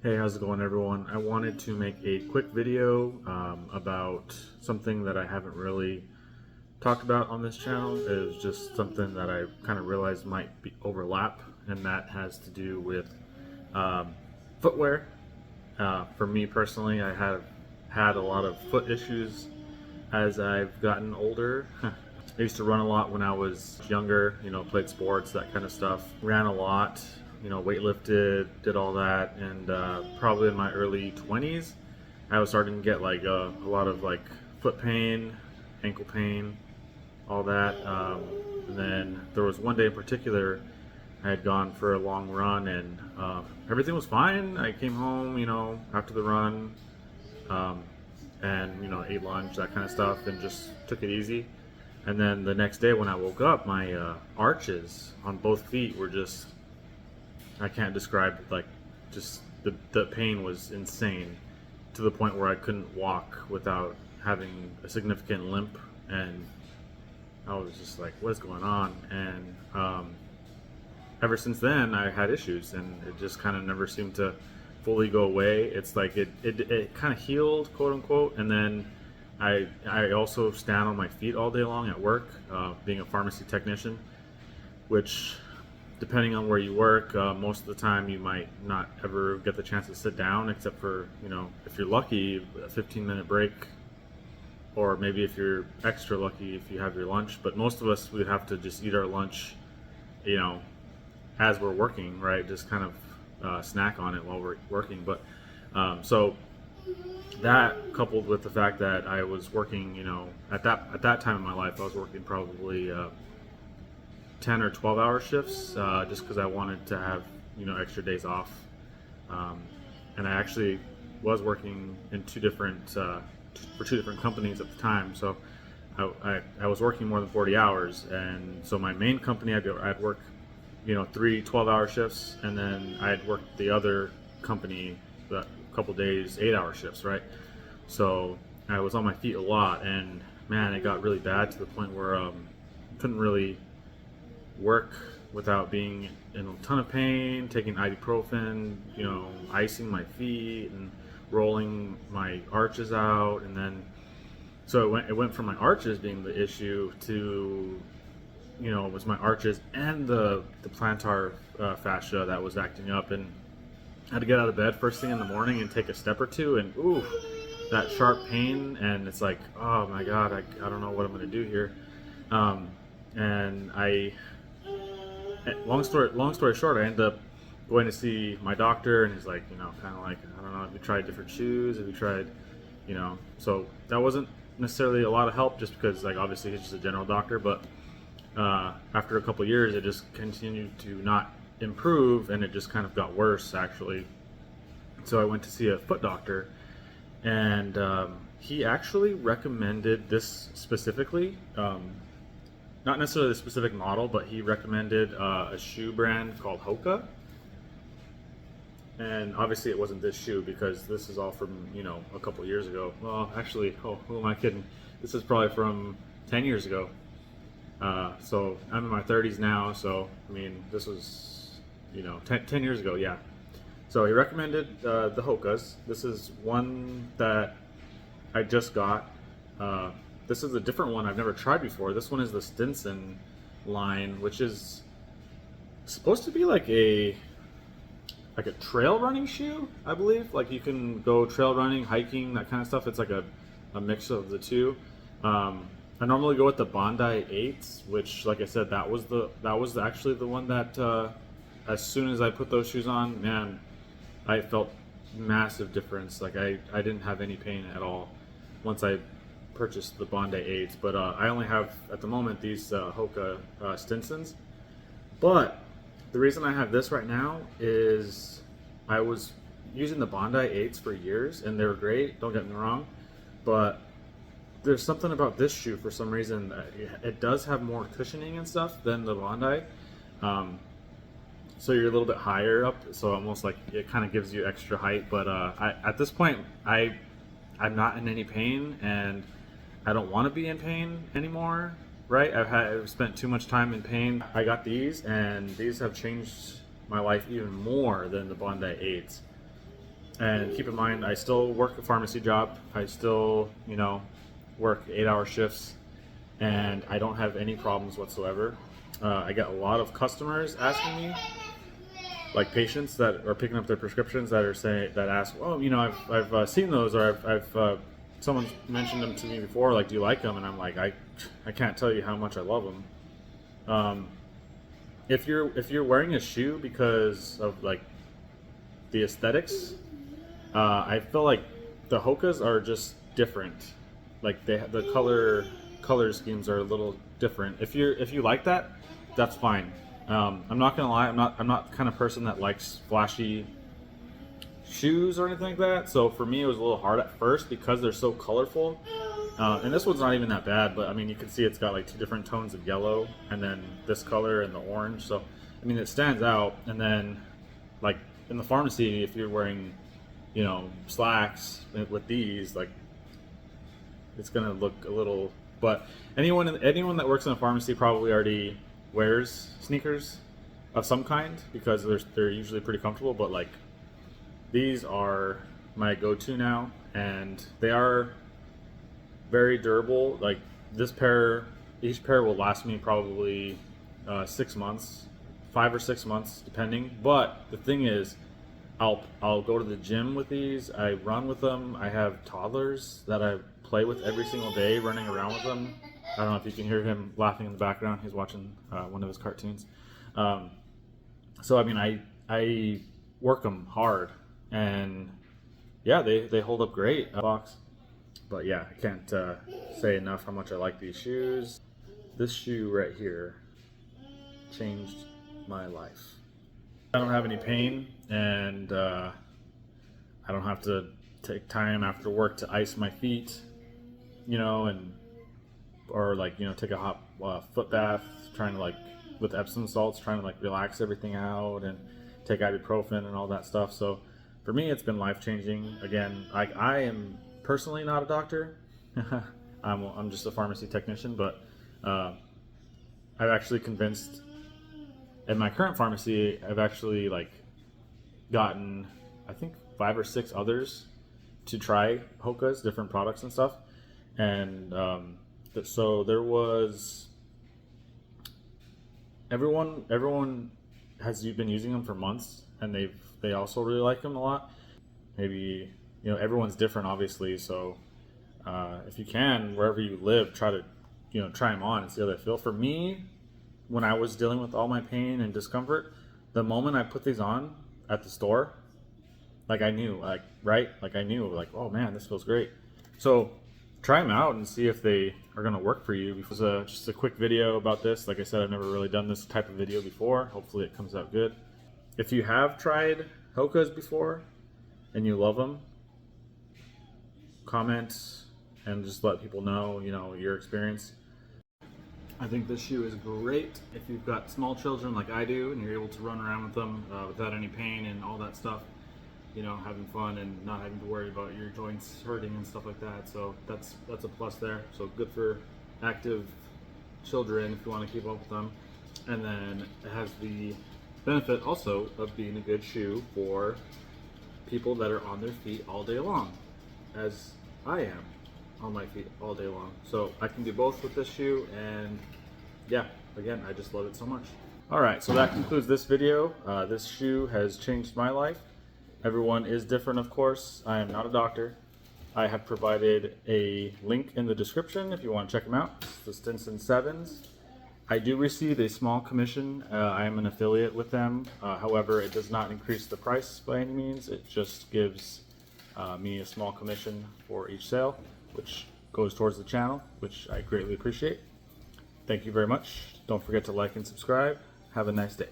Hey, how's it going, everyone? I wanted to make a quick video about something that I haven't really talked about on this channel. It was just something that I kind of realized might be overlap, and that has to do with um, footwear. For me personally, I have had a lot of foot issues as I've gotten older. I used to run a lot when I was younger, played sports, that kind of stuff. Ran a lot, weightlifted, did all that, and probably in my early 20s, I was starting to get like a lot of like foot pain, ankle pain, all that. And then there was one day in particular, I had gone for a long run and everything was fine. I came home, after the run, um, and ate lunch, that kind of stuff, and just took it easy. And then the next day when I woke up, my arches on both feet were just, I can't describe it, like, just the pain was insane to the point where I couldn't walk without having a significant limp. And I was just like, what is going on? And ever since then, I had issues, and it just kind of never seemed to fully go away. It's like it kind of healed, quote unquote, and then I also stand on my feet all day long at work, being a pharmacy technician, which, depending on where you work, most of the time you might not ever get the chance to sit down, except for, if you're lucky, a 15-minute break, or maybe if you're extra lucky, if you have your lunch. But most of us, would have to just eat our lunch, as we're working, right? Just kind of snack on it while we're working. But so that, coupled with the fact that I was working, at that time in my life, I was working probably 10 or 12-hour shifts, just because I wanted to have extra days off, and I actually was working in for two different companies at the time. So I was working more than 40 hours, and so my main company, I'd work 3 12-hour shifts, and then I'd work the other company a couple days 8-hour shifts, right? So I was on my feet a lot, and man, it got really bad to the point where couldn't really work without being in a ton of pain, taking ibuprofen, icing my feet and rolling my arches out. And then so it went from my arches being the issue to it was my arches and the plantar fascia that was acting up, and I had to get out of bed first thing in the morning and take a step or two, and ooh, that sharp pain, and it's like, oh my god, I don't know what I'm gonna do here. And long story short, I ended up going to see my doctor, and he's like, kind of like, I don't know, have you tried different shoes? Have you tried, so that wasn't necessarily a lot of help, just because, like, obviously he's just a general doctor. But after a couple of years, it just continued to not improve, and it just kind of got worse, actually. So I went to see a foot doctor, and he actually recommended this specifically. Not necessarily the specific model, but he recommended a shoe brand called HOKA. And obviously it wasn't this shoe, because this is all from, a couple years ago. Well, actually, who am I kidding? This is probably from 10 years ago. So I'm in my 30s now, so, I mean, this was, 10 years ago, yeah. So he recommended the HOKAs. This is one that I just got. This is a different one I've never tried before. This one is the Stinson line, which is supposed to be like a trail running shoe, I believe. Like, you can go trail running, hiking, that kind of stuff. It's like a mix of the two. I normally go with the Bondi 8s, which, like I said, that was actually the one that as soon as I put those shoes on, man, I felt massive difference. Like, I didn't have any pain at all once I purchased the Bondi 8s. But I only have at the moment these HOKA Stinsons. But the reason I have this right now is I was using the Bondi 8s for years, and they were great, don't get me wrong, but there's something about this shoe for some reason that it does have more cushioning and stuff than the Bondi. So you're a little bit higher up, so almost like it kind of gives you extra height. But at this point, I'm not in any pain, and I don't want to be in pain anymore, right? I've spent too much time in pain. I got these, and these have changed my life even more than the Bondi 8s. And keep in mind, I still work a pharmacy job. I still, you know, work 8-hour shifts, and I don't have any problems whatsoever. I get a lot of customers asking me, like patients that are picking up their prescriptions that are saying, that ask, oh, you know, I've seen those, or I've someone's mentioned them to me before, like, do you like them? And I'm like, I can't tell you how much I love them. If you're wearing a shoe because of like the aesthetics, I feel like the HOKAs are just different. Like the color schemes are a little different. If you like that, that's fine. I'm not gonna lie, I'm not the kind of person that likes flashy shoes or anything like that. So for me, it was a little hard at first because they're so colorful. And this one's not even that bad, but I mean, you can see it's got like 2 different tones of yellow, and then this color and the orange. So I mean, it stands out. And then, like in the pharmacy, if you're wearing, you know, slacks with these, like, it's gonna look a little. But anyone that works in a pharmacy probably already wears sneakers of some kind because they're usually pretty comfortable. But like, these are my go-to now, and they are very durable. Like each pair will last me probably 6 months, 5 or 6 months depending. But the thing is, I'll go to the gym with these. I run with them. I have toddlers that I play with every single day, running around with them. I don't know if you can hear him laughing in the background. He's watching one of his cartoons. So I mean, I work them hard, and yeah, they hold up great. Box. But yeah, I can't say enough how much I like these shoes. This shoe right here changed my life. I don't have any pain, and I don't have to take time after work to ice my feet, you know, or like, you know, take a hot foot bath, trying to like, with Epsom salts, trying to like relax everything out and take ibuprofen and all that stuff. So for me, it's been life-changing. Again, like, I am personally not a doctor. I'm just a pharmacy technician, but I've actually convinced, in my current pharmacy, I've actually like gotten, I think, 5 or 6 others to try HOKAs, different products and stuff. And so there was, everyone has been using them for months, and they also really like them a lot. Maybe, you know, everyone's different, obviously. So if you can, wherever you live, try to, you know, try them on and see how they feel. For me, when I was dealing with all my pain and discomfort, the moment I put these on at the store, like, I knew, like, right? Like, I knew, like, oh man, this feels great. So try them out and see if they are going to work for you. It was just a quick video about this. Like I said, I've never really done this type of video before. Hopefully it comes out good. If you have tried HOKAs before and you love them, comment and just let people know, you know, your experience. I think this shoe is great if you've got small children like I do, and you're able to run around with them without any pain and all that stuff, you know, having fun and not having to worry about your joints hurting and stuff like that. So that's a plus there. So good for active children if you want to keep up with them. And then it has the benefit also of being a good shoe for people that are on their feet all day long, as I am on my feet all day long. So I can do both with this shoe, and yeah, again, I just love it so much. All right, so that concludes this video. This shoe has changed my life. Everyone is different, of course. I am not a doctor. I have provided a link in the description if you want to check them out. It's the Stinson 7s. I do receive a small commission. I am an affiliate with them. However, it does not increase the price by any means. It just gives me a small commission for each sale, which goes towards the channel, which I greatly appreciate. Thank you very much. Don't forget to like and subscribe. Have a nice day.